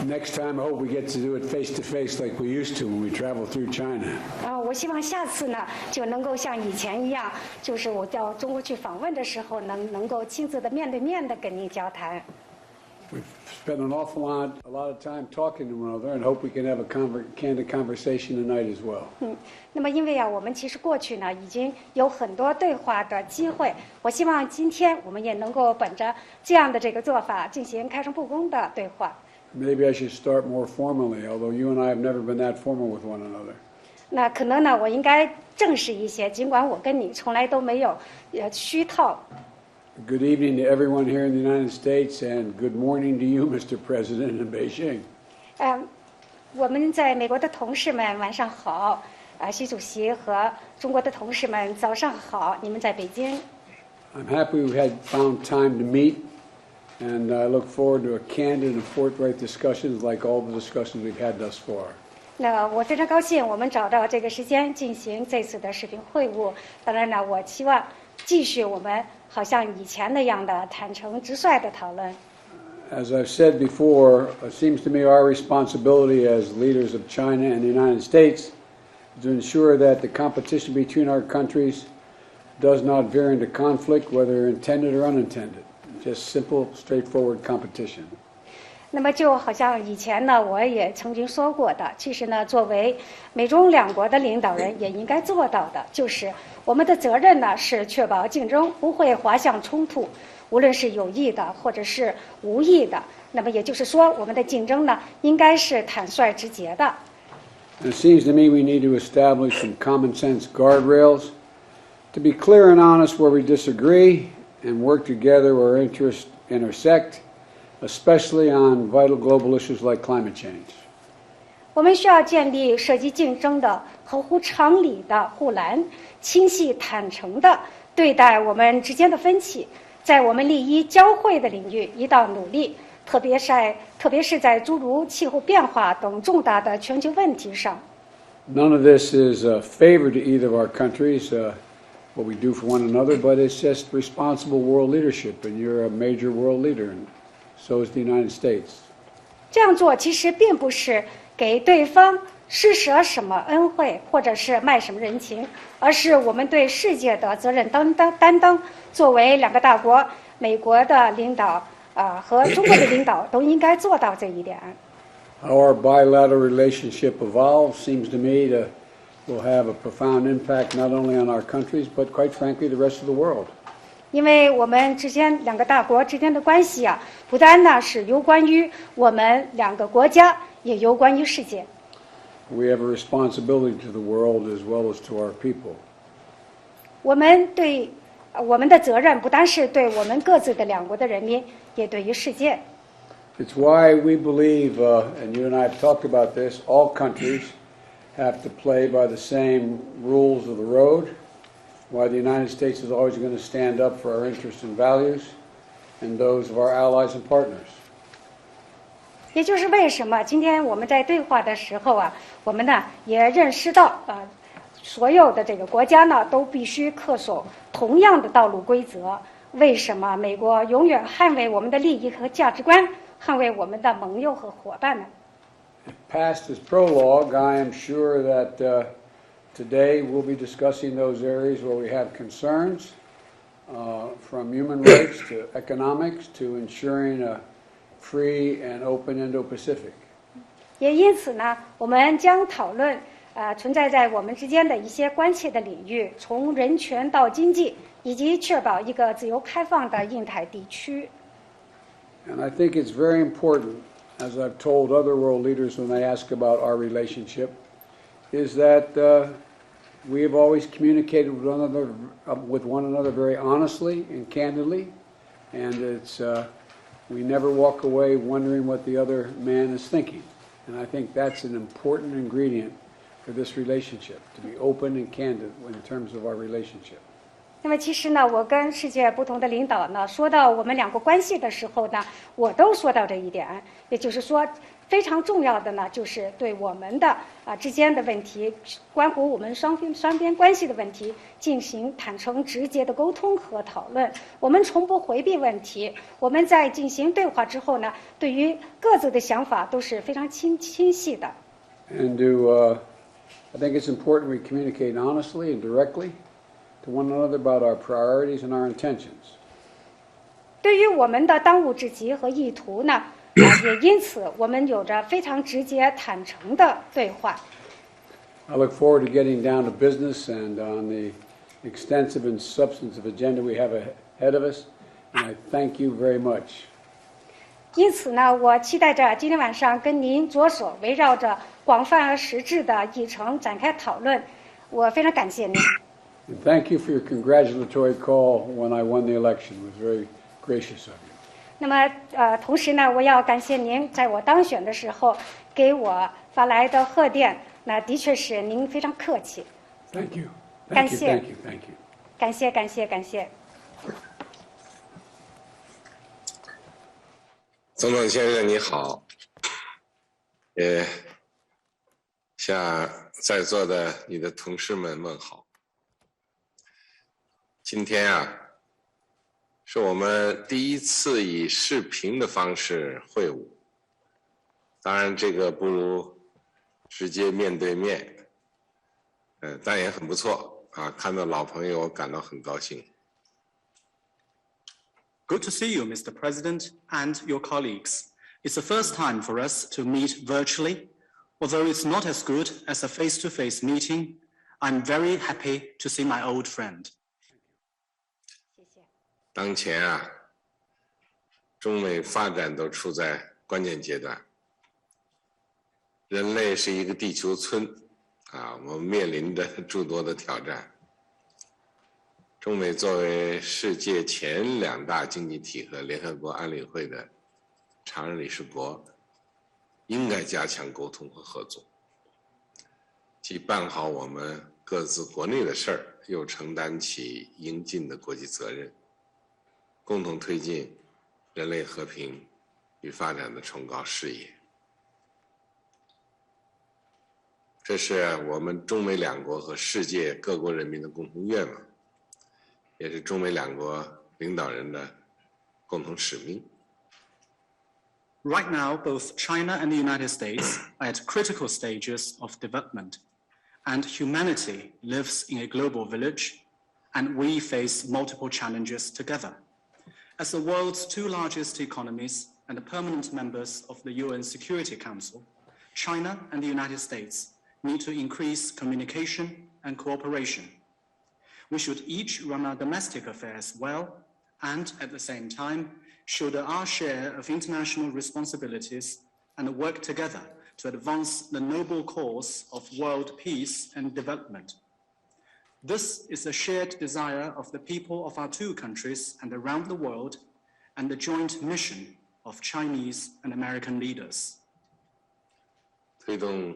Next time, I hope we get to do it face to face like we used to when we travel through China. 我希望下次呢就能够像以前一样，就是我到中国去访问的时候，能够亲自的面对面的跟您交谈。We've spent a lot of time talking to one another, and hope we can have a candid conversation tonight as well. 那么因为我们其实过去呢已经有很多对话的机会，我希望今天我们也能够本着这样的这个做法进行开诚布公的对话。Maybe I should start more formally, although you and I have never been that formal with one another. 那可能呢，我应该正式一些，尽管我跟你从来都没有虚套。Good evening to everyone here in the United States, and good morning to you, Mr. President, in Beijing. 我们在美国的同事们晚上好，习主席和中国的同事们早上好，你们在北京。I'm happy we had found time to meet, and I look forward to a candid and forthright discussions like all the discussions we've had thus far. 那我非常高兴，我们找到这个时间进行这次的视频会晤。当然呢，我期望继续我们好像以前那样的坦诚直率的讨论。As I've said before, it seems to me our responsibility as leaders of China and the United States is to ensure that the competition between our countries does not veer into conflict, whether intended or unintended. Just simple, straightforward competition. 那么就好像以前呢，我也曾经说过的，其实呢，作为美中两国的领导人也应该做到的，就是我们的责任呢是确保竞争不会滑向冲突，无论是有意的或者是无意的。那么也就是说，我们的竞争呢应该是坦率直接的。It seems to me we need to establish some common sense guardrails to be clear and honest where we disagree and work together where interests intersect, especially on vital global issues like climate change. 我们需要建立涉及竞争的合乎常理的护栏，清晰坦诚地对待我们之间的分歧，在我们利益交汇的领域一道努力，特别是在诸如气候变化等重大的全球问题上。None of this is a favor to either of our countries, what we do for one another, but it's just responsible world leadership, and you're a major world leader, and so is the United States. 这样做其实并不是给对方施舍什么恩惠，或者是卖什么人情，而是我们对世界的责任担当。作为两个大国，美国的领导和中国的领导都应该做到这一点。How our bilateral relationship evolves seems to me will have a profound impact not only on our countries, but quite frankly, the rest of the world. 因为我们之间两个大国之间的关系不单呢是有关于我们两个国家，也有关于世界。We have a responsibility to the world as well as to our people. 我们的责任不单是对我们各自的两国的人民，也对于世界。It's why we believe, and you and I have talked about this, all countries have to play by the same rules of the road. Why the United States is always going to stand up for our interests and values and those of our allies and partners. 也就是为什么今天我们在对话的时候我们呢也认识到所有的这个国家呢都必须恪守同样的道路规则。为什么美国永远捍卫我们的利益和价值观，捍卫我们的盟友和伙伴呢？ Past as prologue, I am sure that today we'll be discussing those areas where we have concerns, from human rights to economics to ensuring a free and open Indo-Pacific. 也因此呢，我们将讨论存在在我们之间的一些关切的领域，从人权到经济，以及确保一个自由开放的印太地区。 And I think it's very important, as I've told other world leaders when they ask about our relationship, is that we have always communicated with one another very honestly and candidly, and we never walk away wondering what the other man is thinking. And I think that's an important ingredient for this relationship, to be open and candid in terms of our relationship. 那么其实呢，我跟世界不同的领导呢，说到我们两国关系的时候呢，我都说到这一点，也就是说，非常重要的呢，就是对我们的之间的问题，关乎我们双边关系的问题，进行坦诚直接的沟通和讨论。我们从不回避问题。我们在进行对话之后呢，对于各自的想法都是非常清晰的。And I think it's important we communicate honestly and directly to one another about our priorities and our intentions. 对于我们的当务之急和意图呢，也因此我们有着非常直接坦诚的对话。I look forward to getting down to business and on the extensive and substantive agenda we have ahead of us, and I thank you very much. 因此呢，我期待着今天晚上跟您着手围绕着广泛而实质的议程展开讨论。我非常感谢您。And thank you for your congratulatory call when I won the election. It was very gracious of you. 那么同时呢，我要感谢您在我当选的时候给我发来的贺电，那的确是您非常客气。Thank you. 感 Thank you. 谢。Thank you. Thank you. 感谢，感谢，感谢。总统先生你好，也向在座的你的同事们问好。今天啊，是我们第一次以视频的方式会晤，当然这个不如直接面对面，但也很不错啊，看到老朋友我感到很高兴。Good to see you, Mr. President, and your colleagues. It's the first time for us to meet virtually. Although it's not as good as a face-to-face meeting, I'm very happy to see my old friend. 当前啊，中美发展都处在关键阶段。人类是一个地球村啊，我们面临着诸多的挑战。中美作为世界前两大经济体和联合国安理会的常任理事国，应该加强沟通和合作，既办好我们各自国内的事儿，又承担起应尽的国际责任，共同推进人类和平与发展的崇高事业。这是我们中美两国和世界各国人民的共同愿望，也是中美两国领导人的共同使命。Right now, both China and the United States are at critical stages of development, and humanity lives in a global village, and we face multiple challenges together. As the world's two largest economies and permanent members of the UN Security Council, China and the United States need to increase communication and cooperation. We should each run our domestic affairs well, and at the same time, shoulder our share of international responsibilities and work together to advance the noble cause of world peace and development. This is a shared desire of the people of our two countries and around the world, and the joint mission of Chinese and American leaders. 推动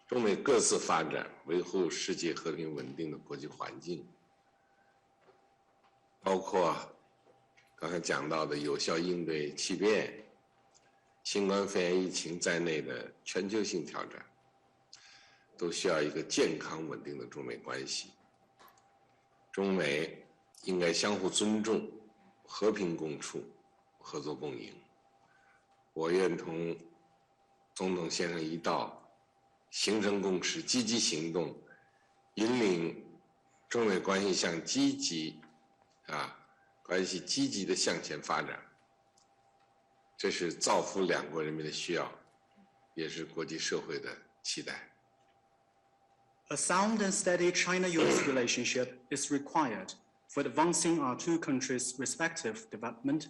中美各自发展，维护世界和平稳定的国际环境，包括刚才讲到的有效应对气变、新冠肺炎疫情在内的全球性挑战，都需要一个健康稳定的中美关系。中美应该相互尊重、和平共处、合作共赢。我愿同总统先生一道，形成共识，积极行动，引领中美关系向关系积极的向前发展。这是造福两国人民的需要，也是国际社会的期待。A sound and steady China-US relationship is required for advancing our two countries' respective development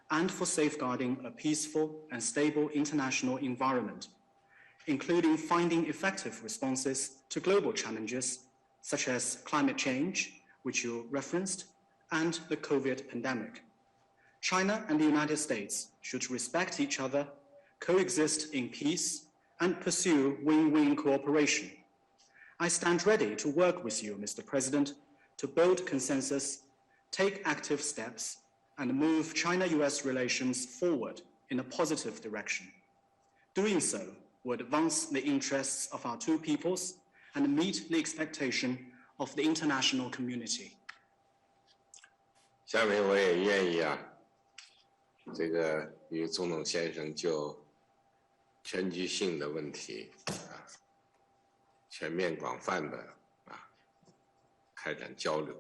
and for safeguarding a peaceful and stable international environment, including finding effective responses to global challenges such as climate change, which you referenced, and the COVID pandemic. China and the United States should respect each other, coexist in peace, and pursue win-win cooperation. I stand ready to work with you, Mr. President, to build consensus, take active steps, and move China-US relations forward in a positive direction. Doing so will advance the interests of our two peoples and meet the expectation of the international community. 下面我也愿意这个与总统先生就全局性的问题全面广泛的开展交流。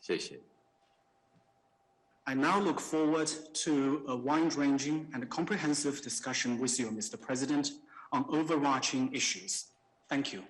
谢谢。I now look forward to a wide-ranging and comprehensive discussion with you, Mr. President, on overarching issues. Thank you.